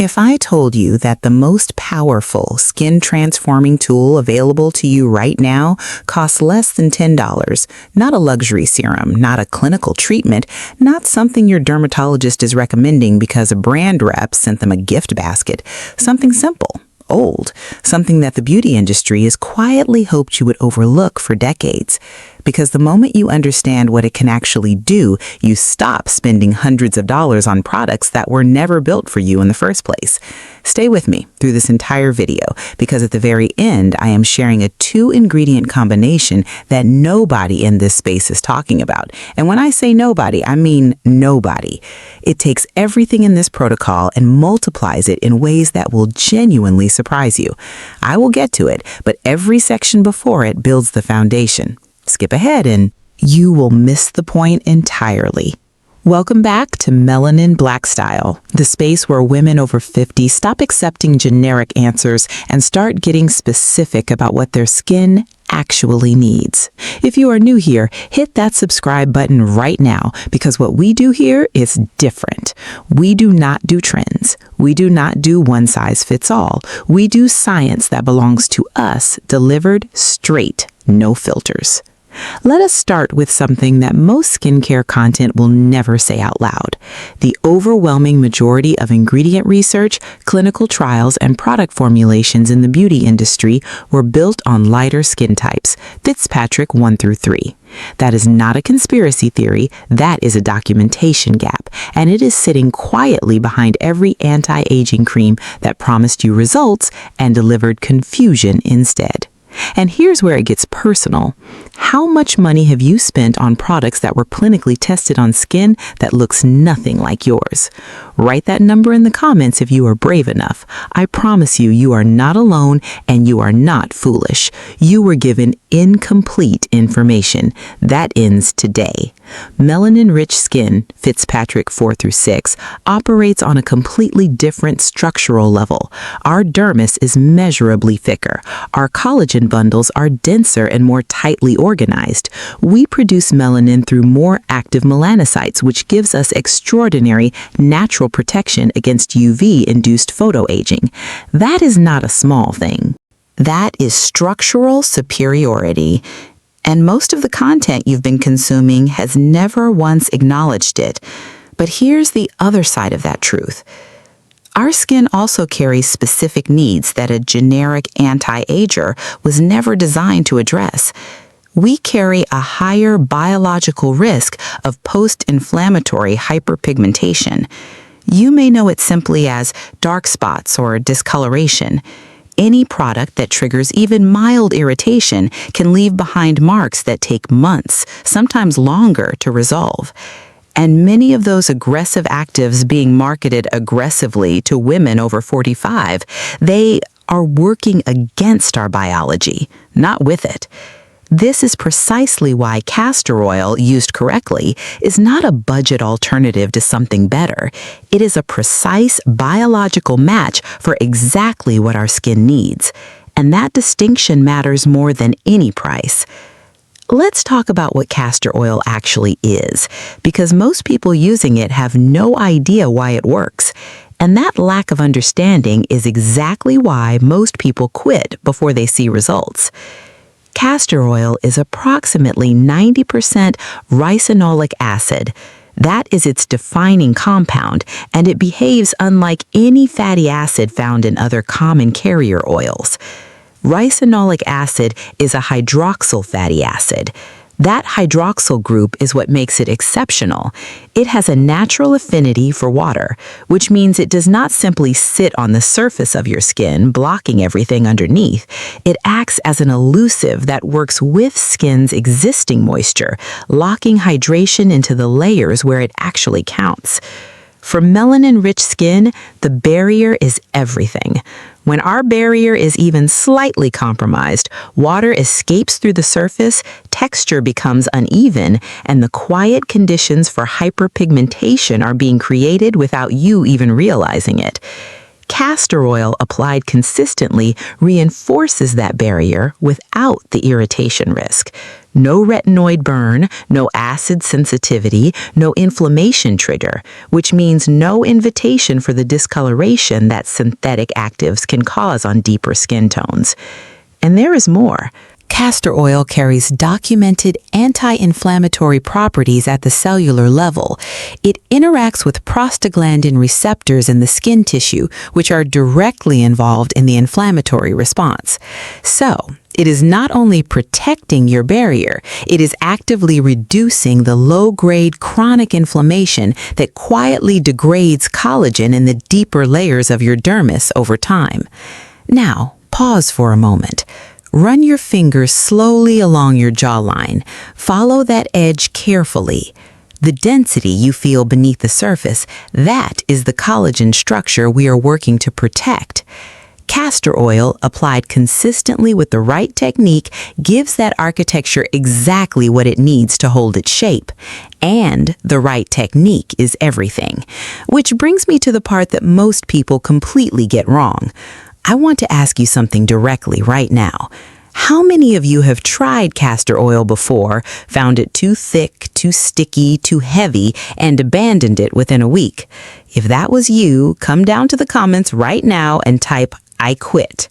If I told you that the most powerful skin transforming tool available to you right now costs less than $10, not a luxury serum, not a clinical treatment, not something your dermatologist is recommending because a brand rep sent them a gift basket, something simple, old, something that the beauty industry has quietly hoped you would overlook for decades. Because the moment you understand what it can actually do, you stop spending hundreds of dollars on products that were never built for you in the first place. Stay with me through this entire video, because at the very end, I am sharing a 2-ingredient combination that nobody in this space is talking about. And when I say nobody, I mean nobody. It takes everything in this protocol and multiplies it in ways that will genuinely surprise you. I will get to it, but every section before it builds the foundation. Skip ahead and you will miss the point entirely. Welcome back to Melanin Black Style, the space where women over 50 stop accepting generic answers and start getting specific about what their skin actually needs. If you are new here, hit that subscribe button right now, because what we do here is different. We do not do trends. We do not do one size fits all. We do science that belongs to us, delivered straight, no filters. Let us start with something that most skincare content will never say out loud. The overwhelming majority of ingredient research, clinical trials, and product formulations in the beauty industry were built on lighter skin types, Fitzpatrick 1 through 3. That is not a conspiracy theory, that is a documentation gap, and it is sitting quietly behind every anti-aging cream that promised you results and delivered confusion instead. And here's where it gets personal. How much money have you spent on products that were clinically tested on skin that looks nothing like yours? Write that number in the comments if you are brave enough. I promise you, you are not alone and you are not foolish. You were given incomplete information. That ends today. Melanin-rich skin, Fitzpatrick 4 through 6, operates on a completely different structural level. Our dermis is measurably thicker. Our collagen bundles are denser and more tightly organized. We produce melanin through more active melanocytes, which gives us extraordinary natural protection against UV-induced photoaging. That is not a small thing. That is structural superiority. And most of the content you've been consuming has never once acknowledged it. But here's the other side of that truth. Our skin also carries specific needs that a generic anti-ager was never designed to address. We carry a higher biological risk of post-inflammatory hyperpigmentation. You may know it simply as dark spots or discoloration. Any product that triggers even mild irritation can leave behind marks that take months, sometimes longer, to resolve. And many of those aggressive actives being marketed aggressively to women over 45, they are working against our biology, not with it. This is precisely why castor oil, used correctly, is not a budget alternative to something better. It is a precise biological match for exactly what our skin needs. And that distinction matters more than any price. Let's talk about what castor oil actually is, because most people using it have no idea why it works. And that lack of understanding is exactly why most people quit before they see results. Castor oil is approximately 90% ricinoleic acid. That is its defining compound, and it behaves unlike any fatty acid found in other common carrier oils. Ricinoleic acid is a hydroxyl fatty acid. That hydroxyl group is what makes it exceptional. It has a natural affinity for water, which means it does not simply sit on the surface of your skin, blocking everything underneath. It acts as an elusive that works with skin's existing moisture, locking hydration into the layers where it actually counts. For melanin-rich skin, the barrier is everything. When our barrier is even slightly compromised, water escapes through the surface, texture becomes uneven, and the quiet conditions for hyperpigmentation are being created without you even realizing it. Castor oil applied consistently reinforces that barrier without the irritation risk. No retinoid burn, no acid sensitivity, no inflammation trigger, which means no invitation for the discoloration that synthetic actives can cause on deeper skin tones. And there is more. Castor oil carries documented anti-inflammatory properties at the cellular level. It interacts with prostaglandin receptors in the skin tissue, which are directly involved in the inflammatory response. So, it is not only protecting your barrier, it is actively reducing the low-grade chronic inflammation that quietly degrades collagen in the deeper layers of your dermis over time. Now, pause for a moment. Run your fingers slowly along your jawline. Follow that edge carefully. The density you feel beneath the surface, that is the collagen structure we are working to protect. Castor oil, applied consistently with the right technique, gives that architecture exactly what it needs to hold its shape. And the right technique is everything. Which brings me to the part that most people completely get wrong. I want to ask you something directly right now. How many of you have tried castor oil before, found it too thick, too sticky, too heavy, and abandoned it within a week? If that was you, come down to the comments right now and type, "I quit."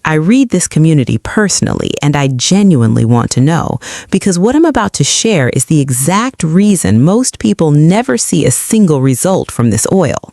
I read this community personally, and I genuinely want to know, because what I'm about to share is the exact reason most people never see a single result from this oil.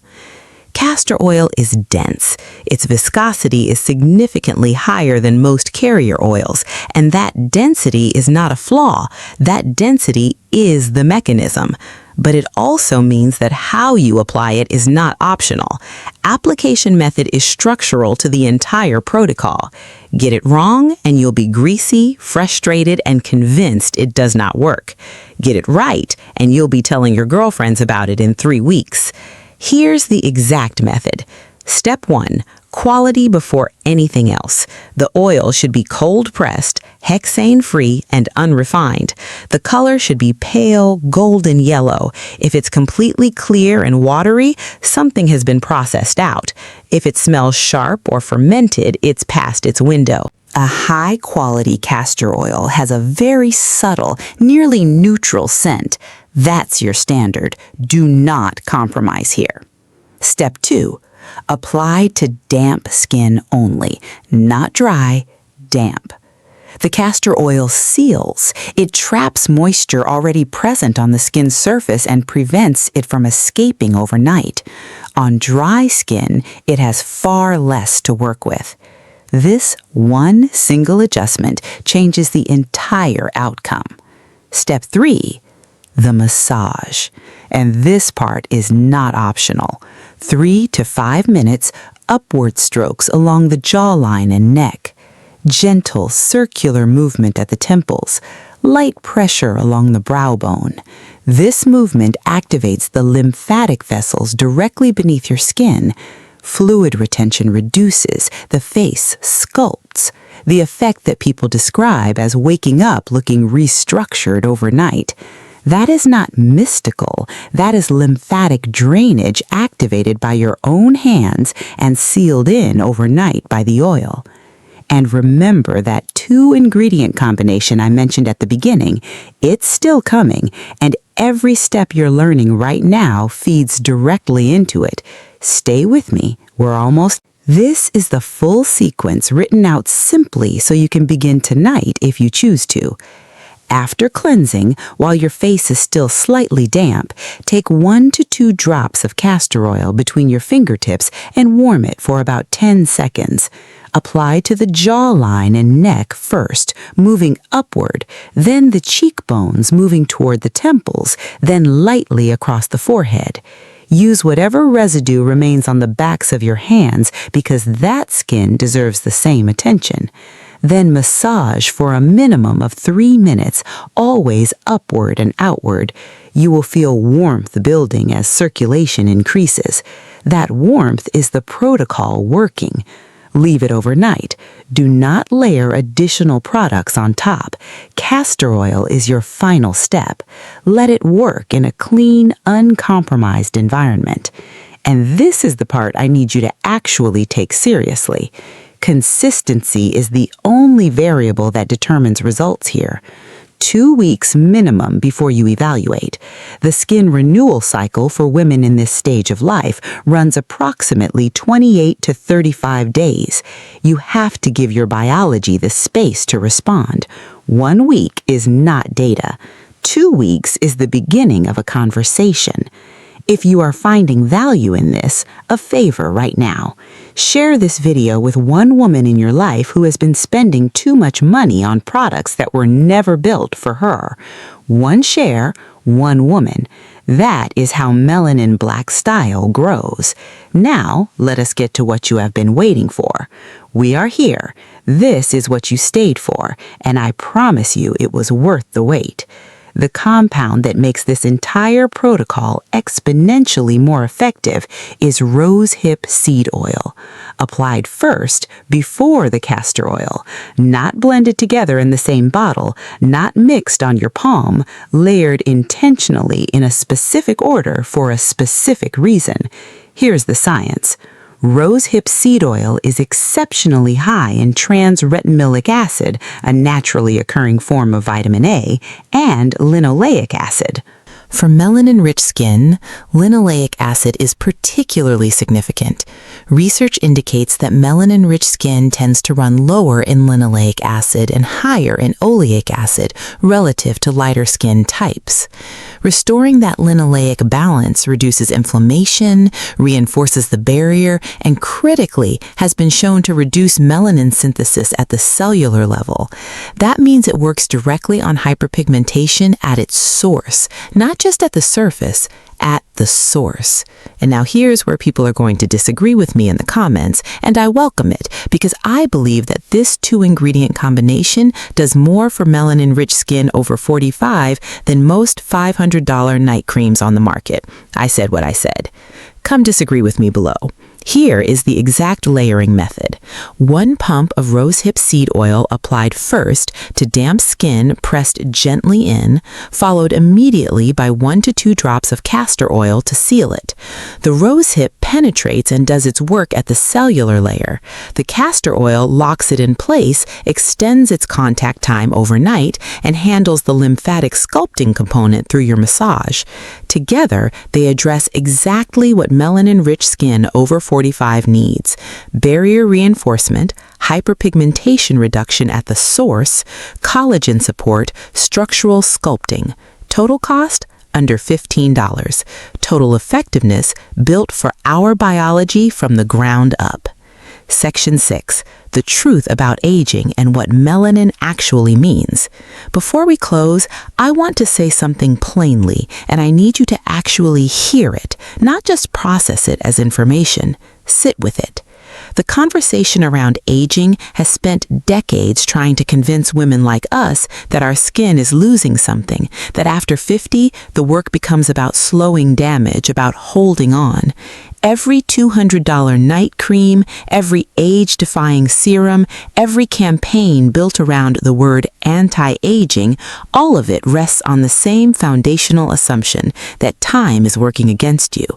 Castor oil is dense. Its viscosity is significantly higher than most carrier oils, and that density is not a flaw. That density is the mechanism. But it also means that how you apply it is not optional. Application method is structural to the entire protocol. Get it wrong and you'll be greasy, frustrated, and convinced it does not work. Get it right and you'll be telling your girlfriends about it in 3 weeks. Here's the exact method. Step 1. Quality before anything else. The oil should be cold-pressed, hexane-free, and unrefined. The color should be pale, golden yellow. If it's completely clear and watery, something has been processed out. If it smells sharp or fermented, it's past its window. A high-quality castor oil has a very subtle, nearly neutral scent. That's your standard. Do not compromise here. Step 2. Apply to damp skin only, not dry, damp. The castor oil seals. It traps moisture already present on the skin's surface and prevents it from escaping overnight. On dry skin, it has far less to work with. This one single adjustment changes the entire outcome. Step 3. The massage. And this part is not optional. 3 to 5 minutes, upward strokes along the jawline and neck. Gentle circular movement at the temples. Light pressure along the brow bone. This movement activates the lymphatic vessels directly beneath your skin. Fluid retention reduces, the face sculpts. The effect that people describe as waking up looking restructured overnight. That is not mystical. That is lymphatic drainage activated by your own hands and sealed in overnight by the oil. And remember that 2-ingredient combination I mentioned at the beginning. It's still coming, and every step you're learning right now feeds directly into it. Stay with me. We're almost. This is the full sequence written out simply so you can begin tonight if you choose to. After cleansing, while your face is still slightly damp, take 1 to 2 drops of castor oil between your fingertips and warm it for about 10 seconds. Apply to the jawline and neck first, moving upward, then the cheekbones moving toward the temples, then lightly across the forehead. Use whatever residue remains on the backs of your hands because that skin deserves the same attention. Then massage for a minimum of 3 minutes, always upward and outward. You will feel warmth building as circulation increases. That warmth is the protocol working. Leave it overnight. Do not layer additional products on top. Castor oil is your final step. Let it work in a clean, uncompromised environment. And this is the part I need you to actually take seriously. Consistency is the only variable that determines results here. 2 weeks minimum before you evaluate. The skin renewal cycle for women in this stage of life runs approximately 28 to 35 days. You have to give your biology the space to respond. 1 week is not data. 2 weeks is the beginning of a conversation. If you are finding value in this, a favor right now. Share this video with one woman in your life who has been spending too much money on products that were never built for her. One share, one woman. That is how Melanin Black Style grows. Now, let us get to what you have been waiting for. We are here. This is what you stayed for, and I promise you it was worth the wait. The compound that makes this entire protocol exponentially more effective is Rosehip seed oil, applied first before the castor oil, not blended together in the same bottle, not mixed on your palm, layered intentionally in a specific order for a specific reason. Here's the science. Rosehip seed oil is exceptionally high in trans-retinoic acid, a naturally occurring form of vitamin A, and linoleic acid. For melanin-rich skin, linoleic acid is particularly significant. Research indicates that melanin-rich skin tends to run lower in linoleic acid and higher in oleic acid relative to lighter skin types. Restoring that linoleic balance reduces inflammation, reinforces the barrier, and critically has been shown to reduce melanin synthesis at the cellular level. That means it works directly on hyperpigmentation at its source, not just at the surface, at the source. And now here's where people are going to disagree with me in the comments, and I welcome it because I believe that this 2-ingredient combination does more for melanin-rich skin over 45 than most $500 night creams on the market. I said what I said. Come disagree with me below. Here is the exact layering method. 1 pump of rosehip seed oil applied first to damp skin pressed gently in, followed immediately by 1 to 2 drops of castor oil to seal it. The rosehip penetrates and does its work at the cellular layer. The castor oil locks it in place, extends its contact time overnight, and handles the lymphatic sculpting component through your massage. Together, they address exactly what melanin-rich skin over 45 needs: barrier reinforcement, hyperpigmentation reduction at the source, collagen support, structural sculpting. Total cost? Under $15. Total effectiveness built for our biology from the ground up. Section 6. The truth about aging and what melanin actually means. Before we close, I want to say something plainly, and I need you to actually hear it, not just process it as information. Sit with it. The conversation around aging has spent decades trying to convince women like us that our skin is losing something, that after 50, the work becomes about slowing damage, about holding on. Every $200 night cream, every age-defying serum, every campaign built around the word anti-aging, all of it rests on the same foundational assumption that time is working against you.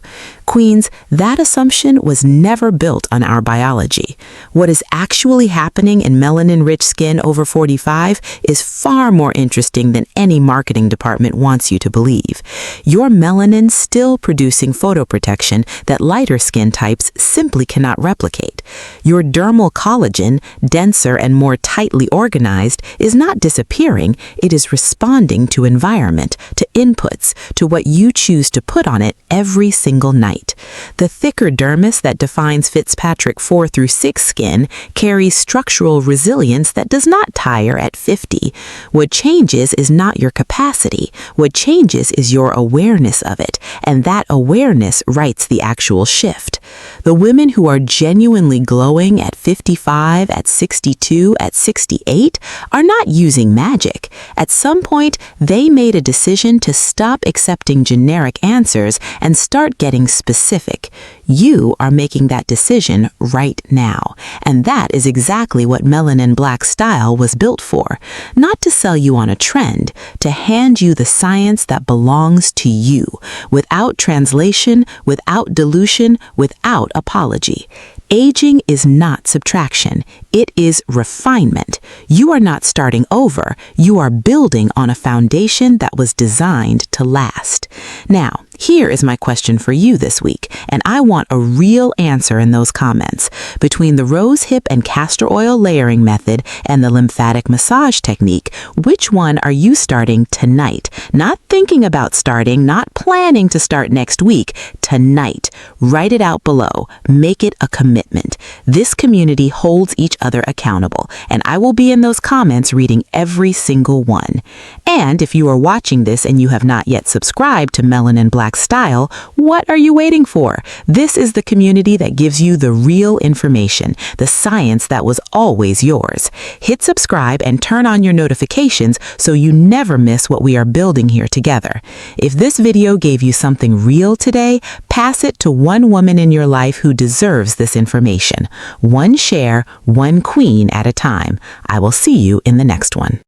Queens, that assumption was never built on our biology. What is actually happening in melanin-rich skin over 45 is far more interesting than any marketing department wants you to believe. Your melanin still producing photoprotection that lighter skin types simply cannot replicate. Your dermal collagen, denser and more tightly organized, is not disappearing, it is responding to environment, to inputs, to what you choose to put on it every single night. The thicker dermis that defines Fitzpatrick 4 through 6 skin carries structural resilience that does not tire at 50. What changes is not your capacity. What changes is your awareness of it, and that awareness writes the actual shift. The women who are genuinely glowing at 55, at 62, at 68 are not using magic. At some point, they made a decision to stop accepting generic answers and start getting specific. You are making that decision right now, and that is exactly what Melanin Black Style was built for. Not to sell you on a trend, to hand you the science that belongs to you, without translation, without dilution, without apology. Aging is not subtraction. It is refinement. You are not starting over. You are building on a foundation that was designed to last. Now, here is my question for you this week, and I want a real answer in those comments. Between the Rosehip and castor oil layering method and the lymphatic massage technique, which one are you starting tonight? Not thinking about starting, not planning to start next week, tonight. Write it out below. Make it a commitment. This community holds each other accountable, and I will be in those comments reading every single one. And if you are watching this and you have not yet subscribed to Melanin Black Style, what are you waiting for? This is the community that gives you the real information, the science that was always yours. Hit subscribe and turn on your notifications so you never miss what we are building here together. If this video gave you something real today, pass it to one woman in your life who deserves this information. One share, one queen at a time. I will see you in the next one.